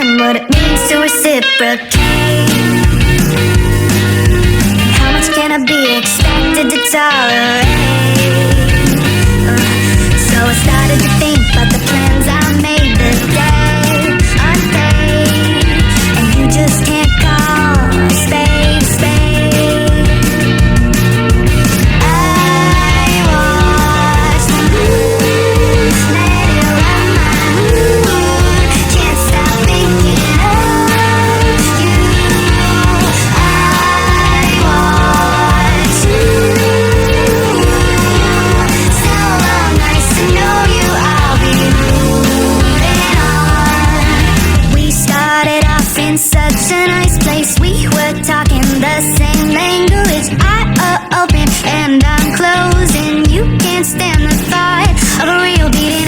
learn what it means to reciprocate. How much can I be expected to tolerate? So I started to think about the plans I made the day unpaid, and you just can't call a spade a spade. I watched the moon, let it run my mood. Can't stop thinking of you. I watched you. So long, nice to know you. I'll be moving on. We started off in such a nice place. We were talking the same language. I open and I'm closing. You can't stand the thought of a real beating